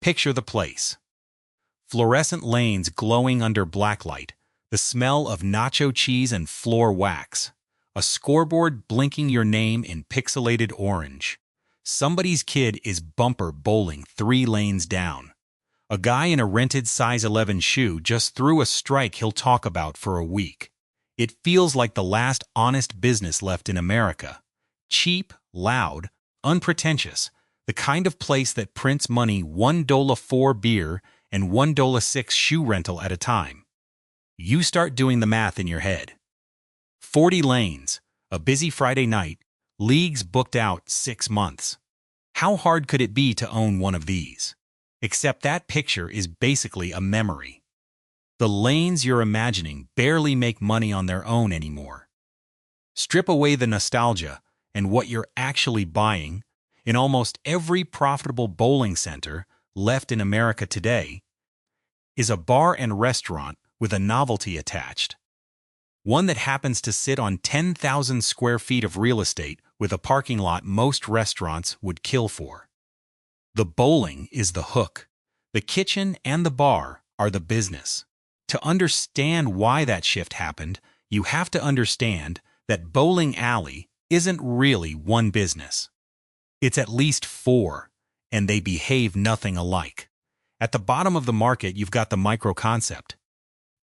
Picture the place. Fluorescent lanes glowing under blacklight, the smell of nacho cheese and floor wax, a scoreboard blinking your name in pixelated orange. Somebody's kid is bumper bowling 3 lanes down. A guy in a rented size 11 shoe just threw a strike he'll talk about for a week. It feels like the last honest business left in America. Cheap, loud, unpretentious, the kind of place that prints money $1.04 beer and $1.06 shoe rental at a time. You start doing the math in your head. 40 lanes, a busy Friday night, leagues booked out 6 months. How hard could it be to own one of these? Except that picture is basically a memory. The lanes you're imagining barely make money on their own anymore. Strip away the nostalgia, and what you're actually buying, in almost every profitable bowling center left in America today, is a bar and restaurant with a novelty attached. One that happens to sit on 10,000 square feet of real estate with a parking lot most restaurants would kill for. The bowling is the hook. The kitchen and the bar are the business. To understand why that shift happened, you have to understand that bowling alley isn't really one business. It's at least 4, and they behave nothing alike. At the bottom of the market, you've got the micro concept.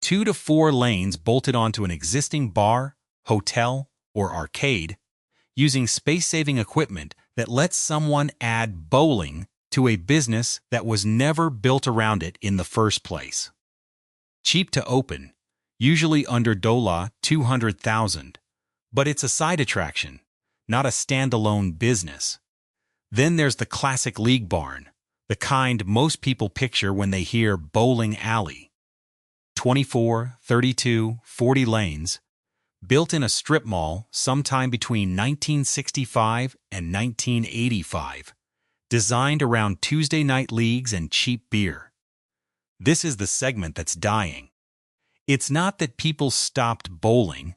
2 to 4 lanes bolted onto an existing bar, hotel, or arcade, using space-saving equipment that lets someone add bowling to a business that was never built around it in the first place. Cheap to open, usually under $200,000, but it's a side attraction, not a standalone business. Then there's the classic league barn, the kind most people picture when they hear bowling alley. 24, 32, 40 lanes, built in a strip mall sometime between 1965 and 1985, designed around Tuesday night leagues and cheap beer. This is the segment that's dying. It's not that people stopped bowling,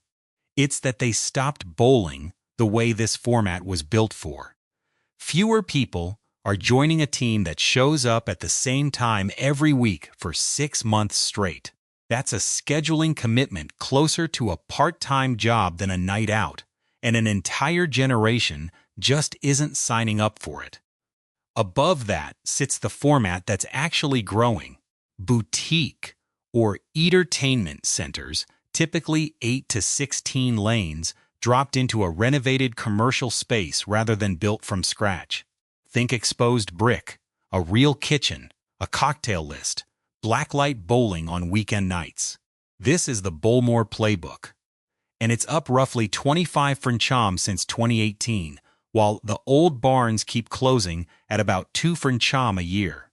it's that they stopped bowling the way this format was built for. Fewer people are joining a team that shows up at the same time every week for 6 months straight. That's a scheduling commitment closer to a part-time job than a night out, and an entire generation just isn't signing up for it. Above that sits the format that's actually growing. Boutique or entertainment centers, typically 8 to 16 lanes, dropped into a renovated commercial space rather than built from scratch. Think exposed brick, a real kitchen, a cocktail list, blacklight bowling on weekend nights. This is the Bowlmore playbook. And it's up roughly 25 franchise since 2018, while the old barns keep closing at about 2 franchise a year.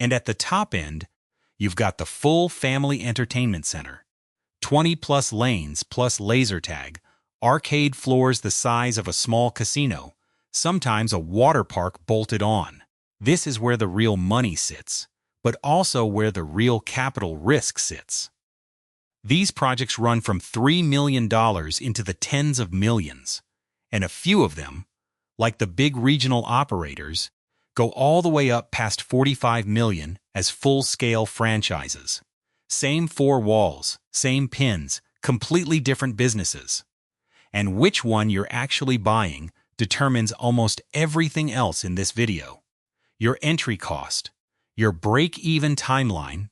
And at the top end, you've got the full family entertainment center. 20-plus lanes plus laser tag, arcade floors the size of a small casino, sometimes a water park bolted on. This is where the real money sits, but also where the real capital risk sits. These projects run from $3 million into the tens of millions, and a few of them, like the big regional operators, go all the way up past $45 million as full-scale franchises. Same 4 walls, same pins, completely different businesses. And which one you're actually buying determines almost everything else in this video. Your entry cost, your break-even timeline,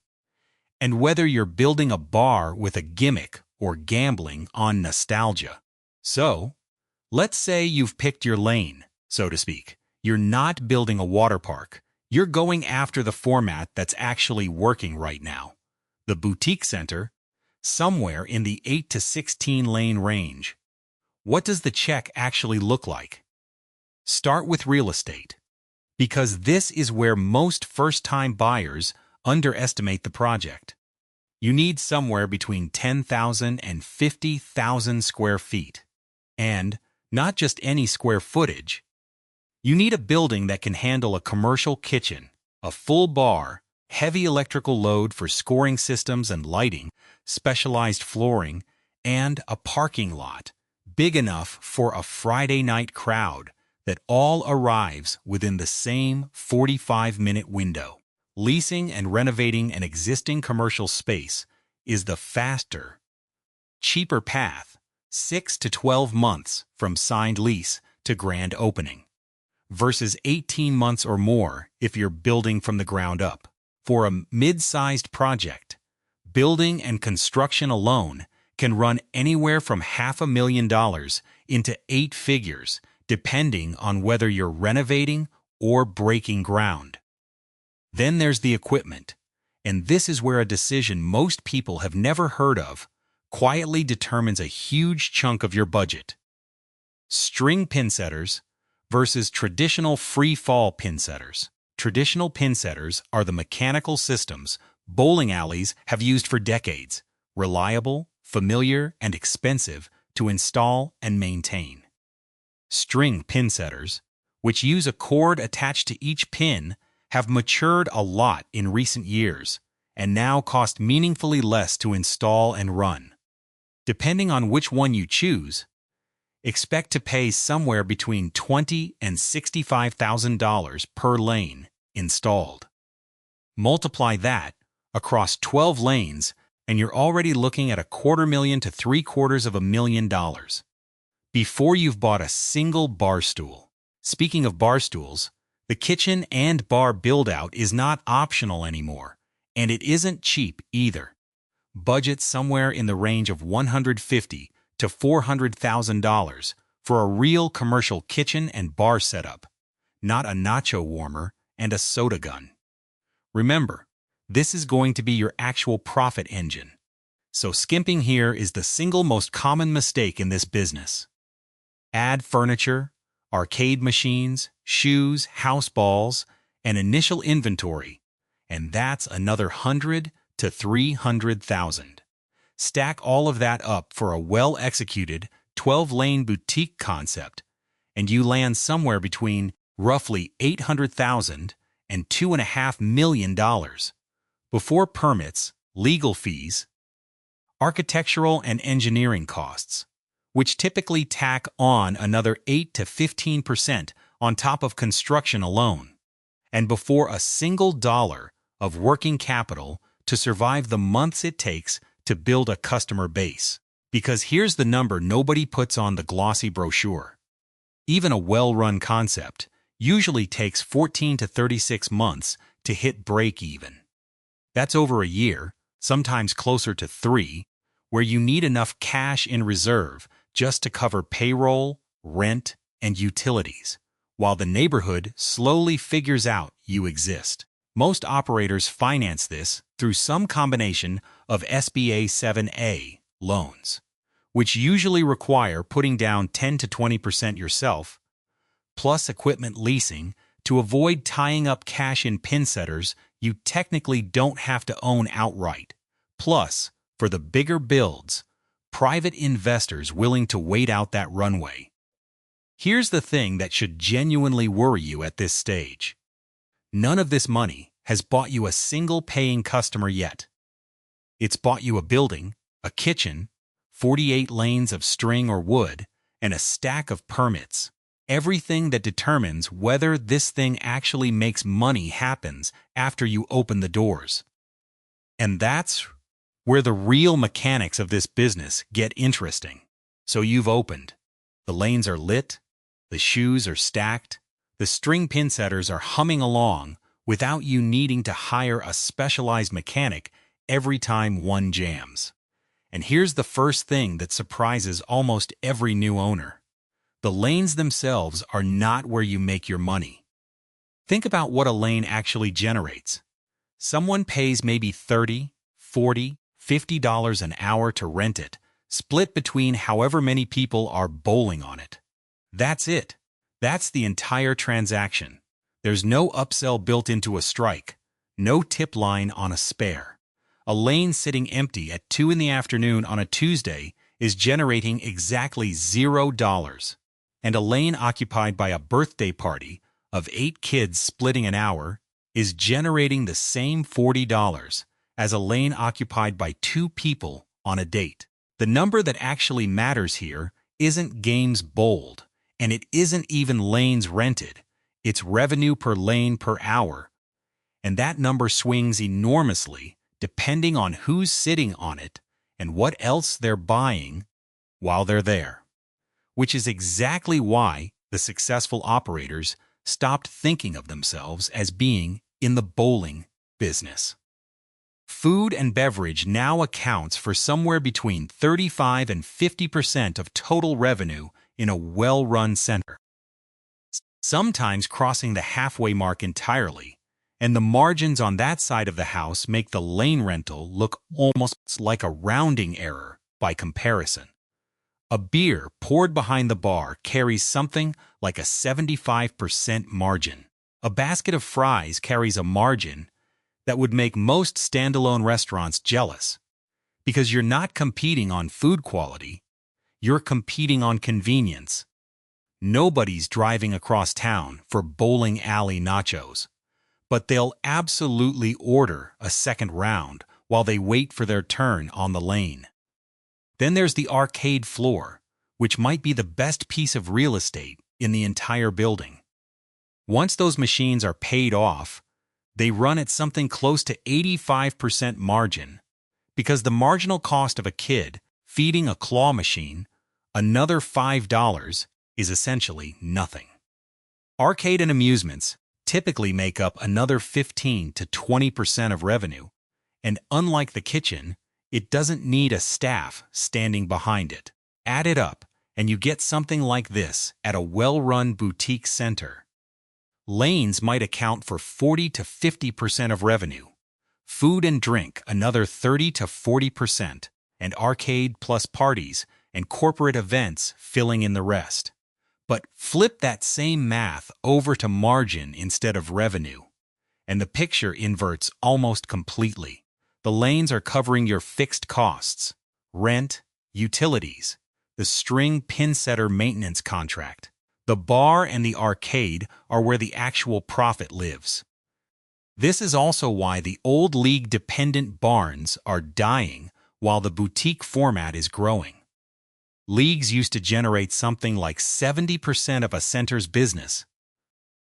and whether you're building a bar with a gimmick or gambling on nostalgia. So, let's say you've picked your lane, so to speak. You're not building a water park. You're going after the format that's actually working right now. The boutique center, somewhere in the 8 to 16 lane range. What does the check actually look like? Start with real estate, because this is where most first-time buyers underestimate the project. You need somewhere between 10,000 and 50,000 square feet. And not just any square footage. You need a building that can handle a commercial kitchen, a full bar, heavy electrical load for scoring systems and lighting, specialized flooring, and a parking lot big enough for a Friday night crowd that all arrives within the same 45-minute window. leasing and renovating an existing commercial space is the faster, cheaper path, 6 to 12 months from signed lease to grand opening, versus 18 months or more if you're building from the ground up. For a mid-sized project, building and construction alone can run anywhere from $500,000 into 8 figures, depending on whether you're renovating or breaking ground. Then there's the equipment, and this is where a decision most people have never heard of quietly determines a huge chunk of your budget. String pin setters versus traditional free-fall pin setters. Traditional pin setters are the mechanical systems bowling alleys have used for decades, reliable, familiar, and expensive to install and maintain. String pin setters, which use a cord attached to each pin, have matured a lot in recent years and now cost meaningfully less to install and run. Depending on which one you choose, expect to pay somewhere between $20,000 and $65,000 per lane installed. Multiply that across 12 lanes and you're already looking at $250,000 to $750,000 before you've bought a single bar stool. Speaking of bar stools, the kitchen and bar build-out is not optional anymore, and it isn't cheap either. Budget somewhere in the range of $150,000 to $400,000 for a real commercial kitchen and bar setup, not a nacho warmer and a soda gun. Remember, this is going to be your actual profit engine. So skimping here is the single most common mistake in this business. Add furniture, arcade machines, shoes, house balls, and initial inventory, and that's another $100,000 to $300,000. Stack all of that up for a well-executed 12-lane boutique concept, and you land somewhere between roughly $800,000 and $2.5 million before permits, legal fees, architectural and engineering costs, which typically tack on another 8 to 15% on top of construction alone, and before a single dollar of working capital to survive the months it takes to build a customer base. Because here's the number nobody puts on the glossy brochure. Even a well-run concept usually takes 14 to 36 months to hit break-even. That's over a year, sometimes closer to 3, where you need enough cash in reserve just to cover payroll, rent, and utilities, while the neighborhood slowly figures out you exist. Most operators finance this through some combination of SBA 7A loans, which usually require putting down 10 to 20% yourself, plus equipment leasing to avoid tying up cash in pin setters you technically don't have to own outright. Plus, for the bigger builds, private investors willing to wait out that runway. Here's the thing that should genuinely worry you at this stage. None of this money has bought you a single paying customer yet. It's bought you a building, a kitchen, 48 lanes of string or wood, and a stack of permits. Everything that determines whether this thing actually makes money happens after you open the doors. And that's where the real mechanics of this business get interesting. So you've opened. The lanes are lit, the shoes are stacked, the string pin setters are humming along without you needing to hire a specialized mechanic every time one jams. And here's the first thing that surprises almost every new owner. The lanes themselves are not where you make your money. Think about what a lane actually generates. Someone pays maybe $30, $40, $50 an hour to rent it, split between however many people are bowling on it. That's it. That's the entire transaction. There's no upsell built into a strike, no tip line on a spare. A lane sitting empty at 2 in the afternoon on a Tuesday is generating exactly $0. And a lane occupied by a birthday party of 8 kids splitting an hour is generating the same $40 as a lane occupied by 2 people on a date. The number that actually matters here isn't games bowled, and it isn't even lanes rented. It's revenue per lane per hour. and that number swings enormously depending on who's sitting on it and what else they're buying while they're there. Which is exactly why the successful operators stopped thinking of themselves as being in the bowling business. Food and beverage now accounts for somewhere between 35 and 50% of total revenue in a well-run center, sometimes crossing the halfway mark entirely, and the margins on that side of the house make the lane rental look almost like a rounding error by comparison. A beer poured behind the bar carries something like a 75% margin. A basket of fries carries a margin that would make most standalone restaurants jealous, because you're not competing on food quality, you're competing on convenience. Nobody's driving across town for bowling alley nachos, but they'll absolutely order a second round while they wait for their turn on the lane. Then there's the arcade floor, which might be the best piece of real estate in the entire building. Once those machines are paid off, they run at something close to 85% margin, because the marginal cost of a kid feeding a claw machine, another $5, is essentially nothing. Arcade and amusements typically make up another 15 to 20% of revenue, and unlike the kitchen, it doesn't need a staff standing behind it. Add it up, and you get something like this at a well-run boutique center. Lanes might account for 40 to 50% of revenue, food and drink another 30 to 40%, and arcade plus parties and corporate events filling in the rest. But flip that same math over to margin instead of revenue, and the picture inverts almost completely. The lanes are covering your fixed costs, rent, utilities, the string pin setter maintenance contract. The bar and the arcade are where the actual profit lives. This is also why the old league-dependent barns are dying while the boutique format is growing. Leagues used to generate something like 70% of a center's business.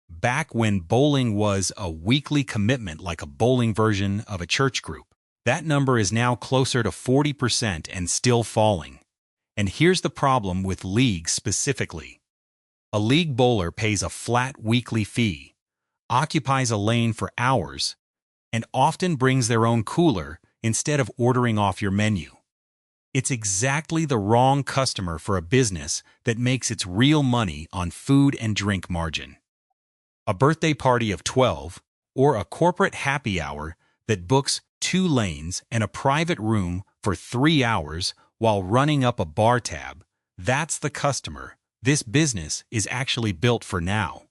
Back when bowling was a weekly commitment like a bowling version of a church group, that number is now closer to 40% and still falling. And here's the problem with leagues specifically. A league bowler pays a flat weekly fee, occupies a lane for hours, and often brings their own cooler instead of ordering off your menu. It's exactly the wrong customer for a business that makes its real money on food and drink margin. A birthday party of 12, or a corporate happy hour that books 2 lanes and a private room for 3 hours while running up a bar tab, that's the customer this business is actually built for now.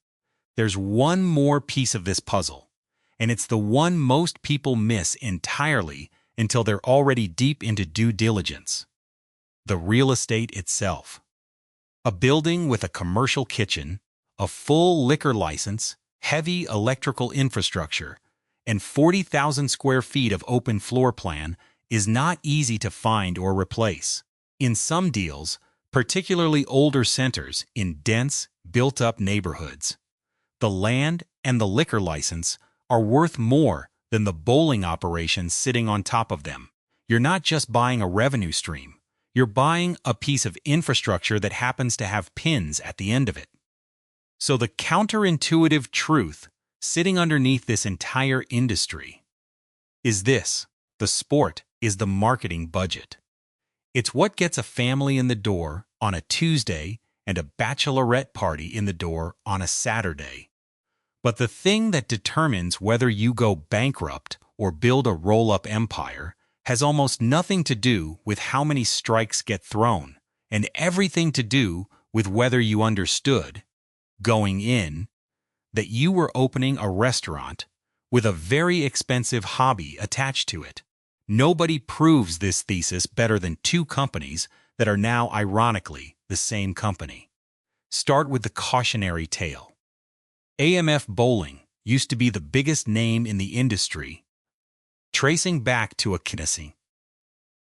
There's one more piece of this puzzle, and it's the one most people miss entirely until they're already deep into due diligence. The real estate itself. A building with a commercial kitchen, a full liquor license, heavy electrical infrastructure, and 40,000 square feet of open floor plan is not easy to find or replace. In some deals, particularly older centers in dense, built-up neighborhoods, the land and the liquor license are worth more than the bowling operations sitting on top of them. You're not just buying a revenue stream, you're buying a piece of infrastructure that happens to have pins at the end of it. So the counterintuitive truth sitting underneath this entire industry is this: the sport is the marketing budget. It's what gets a family in the door on a Tuesday and a bachelorette party in the door on a Saturday. But the thing that determines whether you go bankrupt or build a roll-up empire has almost nothing to do with how many strikes get thrown, and everything to do with whether you understood, going in, that you were opening a restaurant with a very expensive hobby attached to it. Nobody proves this thesis better than 2 companies that are now ironically the same company. Start with the cautionary tale. AMF Bowling used to be the biggest name in the industry, tracing back to a company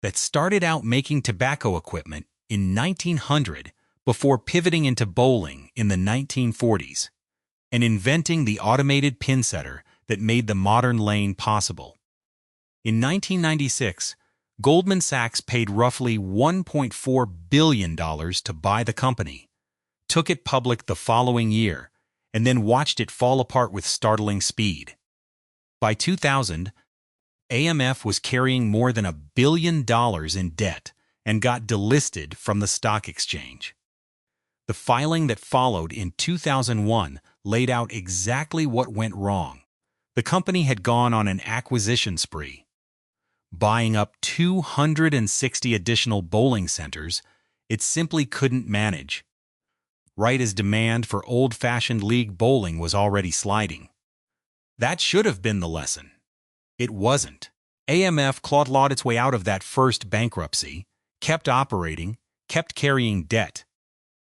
that started out making tobacco equipment in 1900 before pivoting into bowling in the 1940s and inventing the automated pin setter that made the modern lane possible. In 1996, Goldman Sachs paid roughly $1.4 billion to buy the company, took it public the following year, and then watched it fall apart with startling speed. By 2000, AMF was carrying more than $1 billion in debt and got delisted from the stock exchange. The filing that followed in 2001 laid out exactly what went wrong. The company had gone on an acquisition spree, buying up 260 additional bowling centers it simply couldn't manage, right as demand for old-fashioned league bowling was already sliding. That should have been the lesson. It wasn't. AMF clawed its way out of that first bankruptcy, kept operating, kept carrying debt,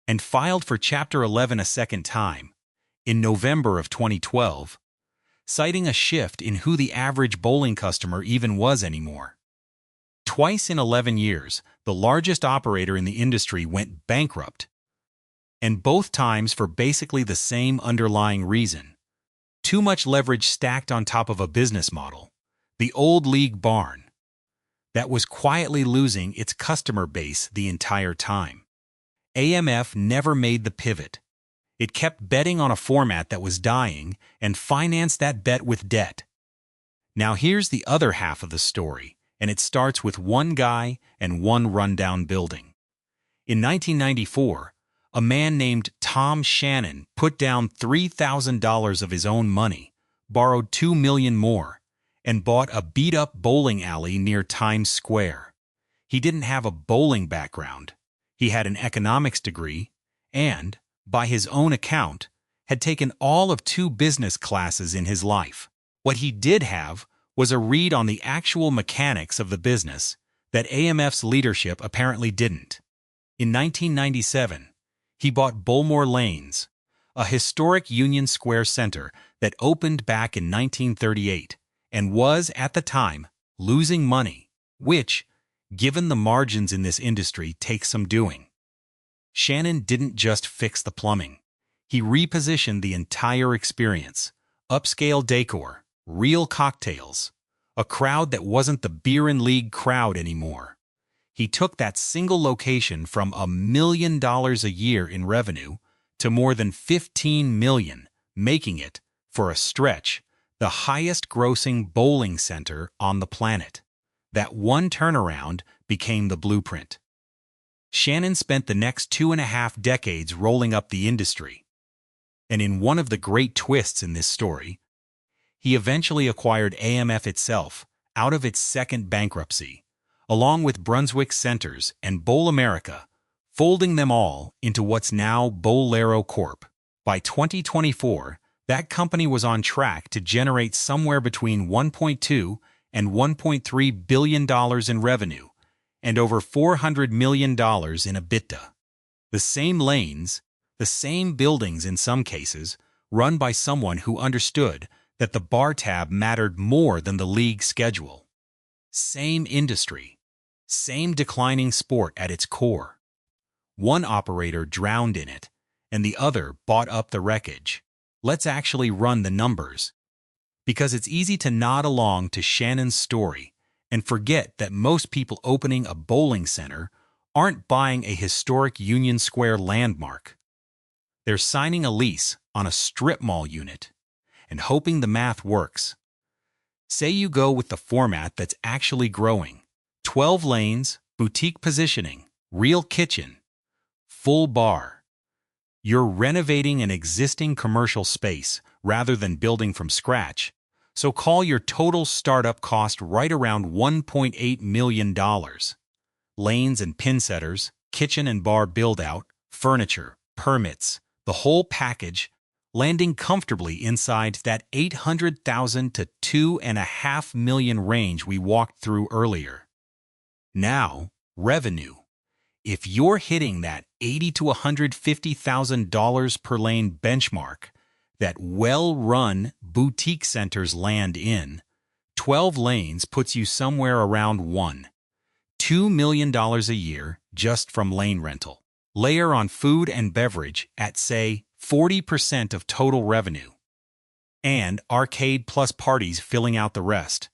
and filed for Chapter 11 a second time, in November of 2012, citing a shift in who the average bowling customer even was anymore. Twice in 11 years, the largest operator in the industry went bankrupt, and both times for basically the same underlying reason: too much leverage stacked on top of a business model, the old league barn, that was quietly losing its customer base the entire time. AMF never made the pivot. It kept betting on a format that was dying and financed that bet with debt. Now here's the other half of the story, and it starts with one guy and one rundown building. In 1994, a man named Tom Shannon put down $3,000 of his own money, borrowed $2 million more, and bought a beat-up bowling alley near Times Square. He didn't have a bowling background. He had an economics degree and, by his own account, had taken all of 2 business classes in his life. What he did have was a read on the actual mechanics of the business that AMF's leadership apparently didn't. In 1997, he bought Bowlmore Lanes, a historic Union Square center that opened back in 1938 and was, at the time, losing money, which, given the margins in this industry, takes some doing. Shannon didn't just fix the plumbing. He repositioned the entire experience: upscale decor, real cocktails, a crowd that wasn't the beer and league crowd anymore. He took that single location from $1 million a year in revenue to more than $15 million, making it, for a stretch, the highest-grossing bowling center on the planet. That one turnaround became the blueprint. Shannon spent the next 2.5 decades rolling up the industry. And in one of the great twists in this story, he eventually acquired AMF itself out of its second bankruptcy, along with Brunswick Centers and Bowl America, folding them all into what's now Bowlero Corp. By 2024, that company was on track to generate somewhere between $1.2 and $1.3 billion in revenue, and over $400 million in EBITDA. The same lanes, the same buildings in some cases, run by someone who understood that the bar tab mattered more than the league schedule. Same industry, same declining sport at its core. One operator drowned in it, and the other bought up the wreckage. Let's actually run the numbers, because it's easy to nod along to Shannon's story and forget that most people opening a bowling center aren't buying a historic Union Square landmark. They're signing a lease on a strip mall unit and hoping the math works. Say you go with the format that's actually growing: 12 lanes, boutique positioning, real kitchen, full bar. You're renovating an existing commercial space rather than building from scratch, so call your total startup cost right around $1.8 million. Lanes and pin setters, kitchen and bar build-out, furniture, permits, the whole package, landing comfortably inside that $800,000 to $2.5 million range we walked through earlier. Now, revenue. If you're hitting that $80,000 to $150,000 per lane benchmark that well-run boutique centers land in, 12 lanes puts you somewhere around $1–2 million a year just from lane rental. Layer on food and beverage at, say, 40% of total revenue, and arcade plus parties filling out the rest.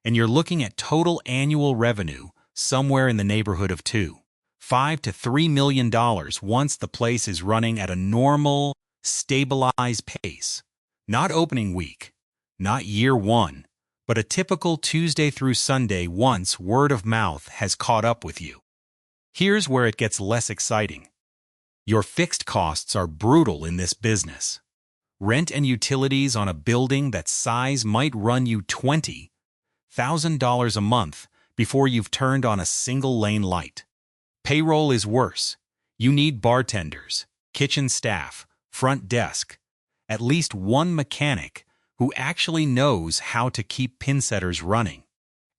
And you're looking at total annual revenue somewhere in the neighborhood of $2.5 to $3 million once the place is running at a normal, stabilized pace. Not opening week, not year one, but a typical Tuesday through Sunday once word of mouth has caught up with you. Here's where it gets less exciting. Your fixed costs are brutal in this business. Rent and utilities on a building that size might run you $20,000 a month before you've turned on a single lane light. Payroll is worse. You need bartenders, kitchen staff, front desk, at least one mechanic who actually knows how to keep pinsetters running.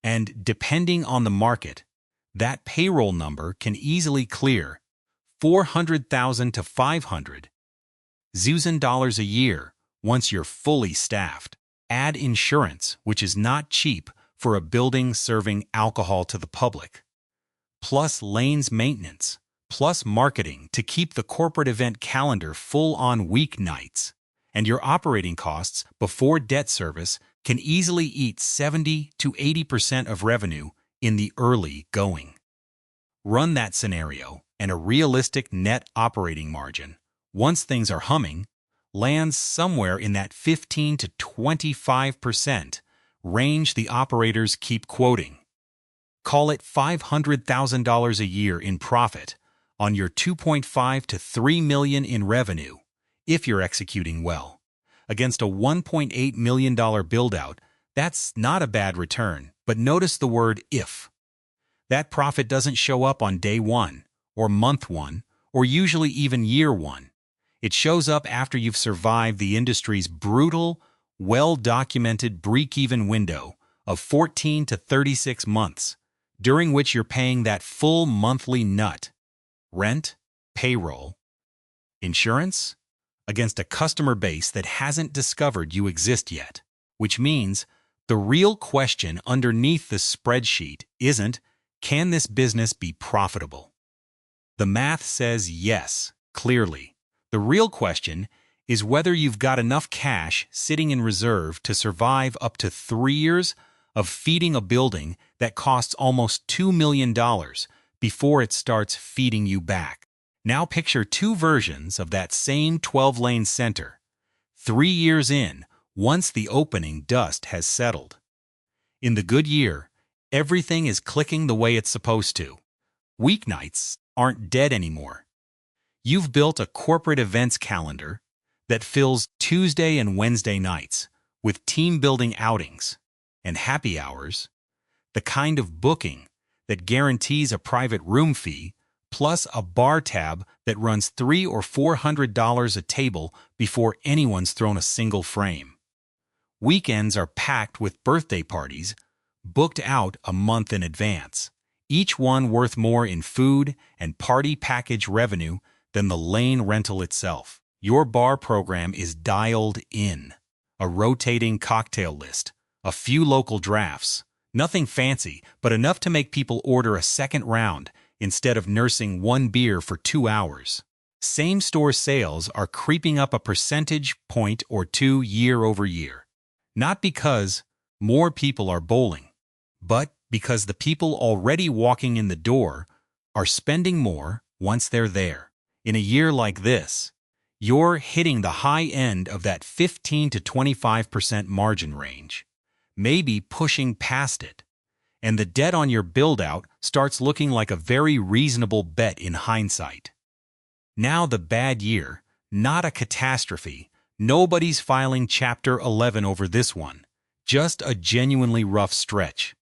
And depending on the market, that payroll number can easily clear $400,000 to $500,000 a year once you're fully staffed. Add insurance, which is not cheap for a building serving alcohol to the public, plus lanes maintenance, plus marketing to keep the corporate event calendar full on weeknights, and your operating costs before debt service can easily eat 70 to 80% of revenue in the early going. Run that scenario, and a realistic net operating margin, once things are humming, lands somewhere in that 15 to 25% range the operators keep quoting. Call it $500,000 a year in profit on your $2.5 to $3 million in revenue if you're executing well. Against a $1.8 million build-out, that's not a bad return, but notice the word if. That profit doesn't show up on day one, or month one, or usually even year one. It shows up after you've survived the industry's brutal, well-documented break-even window of 14 to 36 months, during which you're paying that full monthly nut, rent, payroll, insurance, against a customer base that hasn't discovered you exist yet. Which means the real question underneath the spreadsheet isn't, can this business be profitable? The math says yes, clearly. The real question is whether you've got enough cash sitting in reserve to survive up to 3 years of feeding a building that costs almost $2 million before it starts feeding you back. Now picture two versions of that same 12-lane center, 3 years in, once the opening dust has settled. In the good year, everything is clicking the way it's supposed to. Weeknights aren't dead anymore. You've built a corporate events calendar that fills Tuesday and Wednesday nights with team-building outings and happy hours, the kind of booking that guarantees a private room fee plus a bar tab that runs $300 or $400 a table before anyone's thrown a single frame. Weekends are packed with birthday parties, booked out a month in advance, each one worth more in food and party package revenue than the lane rental itself. Your bar program is dialed in. A rotating cocktail list, a few local drafts, nothing fancy, but enough to make people order a second round instead of nursing one beer for 2 hours. Same-store sales are creeping up a percentage point or two year over year. Not because more people are bowling, but because the people already walking in the door are spending more once they're there. In a year like this, you're hitting the high end of that 15 to 25% margin range, maybe pushing past it, and the debt on your build-out starts looking like a very reasonable bet in hindsight. Now the bad year, not a catastrophe. Nobody's filing Chapter 11 over this one, just a genuinely rough stretch.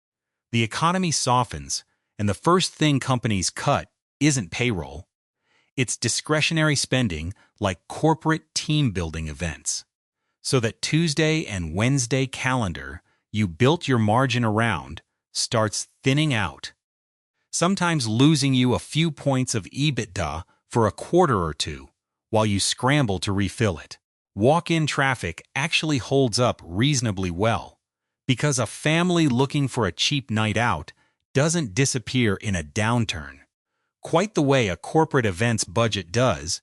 The economy softens, and the first thing companies cut isn't payroll. It's discretionary spending like corporate team-building events. So that Tuesday and Wednesday calendar you built your margin around starts thinning out, sometimes losing you a few points of EBITDA for a quarter or two while you scramble to refill it. Walk-in traffic actually holds up reasonably well because a family looking for a cheap night out doesn't disappear in a downturn, quite the way a corporate events budget does,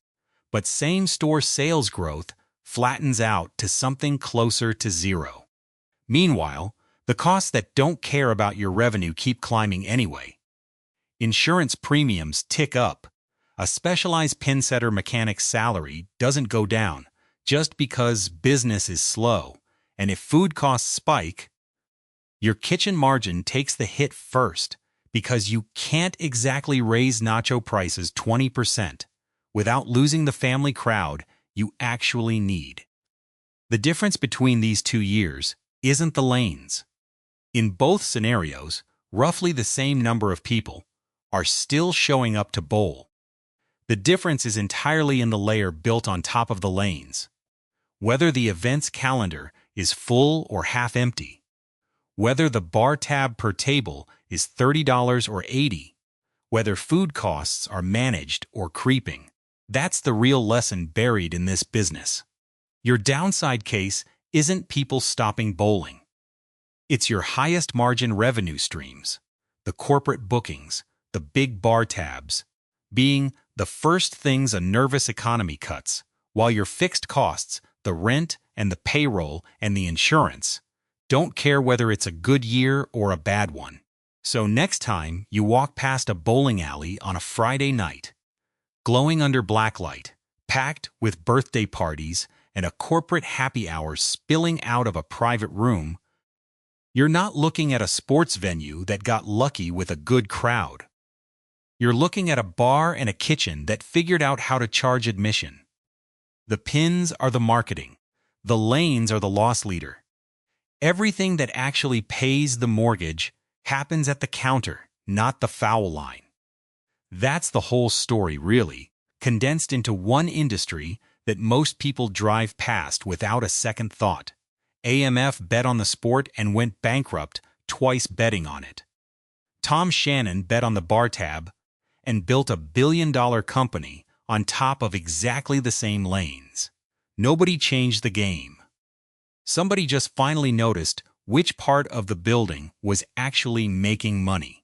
but same-store sales growth flattens out to something closer to zero. Meanwhile, the costs that don't care about your revenue keep climbing anyway. Insurance premiums tick up. A specialized pinsetter mechanic's salary doesn't go down just because business is slow, and if food costs spike, your kitchen margin takes the hit first because you can't exactly raise nacho prices 20% without losing the family crowd you actually need. The difference between these 2 years isn't the lanes. In both scenarios, roughly the same number of people are still showing up to bowl. The difference is entirely in the layer built on top of the lanes. Whether the event's calendar is full or half empty, whether the bar tab per table is $30 or $80, whether food costs are managed or creeping. That's the real lesson buried in this business. Your downside case isn't people stopping bowling. It's your highest margin revenue streams, the corporate bookings, the big bar tabs, being the first things a nervous economy cuts, while your fixed costs, the rent and the payroll and the insurance, don't care whether it's a good year or a bad one. So next time you walk past a bowling alley on a Friday night, glowing under blacklight, packed with birthday parties and a corporate happy hour spilling out of a private room, you're not looking at a sports venue that got lucky with a good crowd. You're looking at a bar and a kitchen that figured out how to charge admission. The pins are the marketing. The lanes are the loss leader. Everything that actually pays the mortgage happens at the counter, not the foul line. That's the whole story, really, condensed into one industry that most people drive past without a second thought. AMF bet on the sport and went bankrupt twice betting on it. Tom Shannon bet on the bar tab and built a billion-dollar company on top of exactly the same lanes. Nobody changed the game. Somebody just finally noticed which part of the building was actually making money.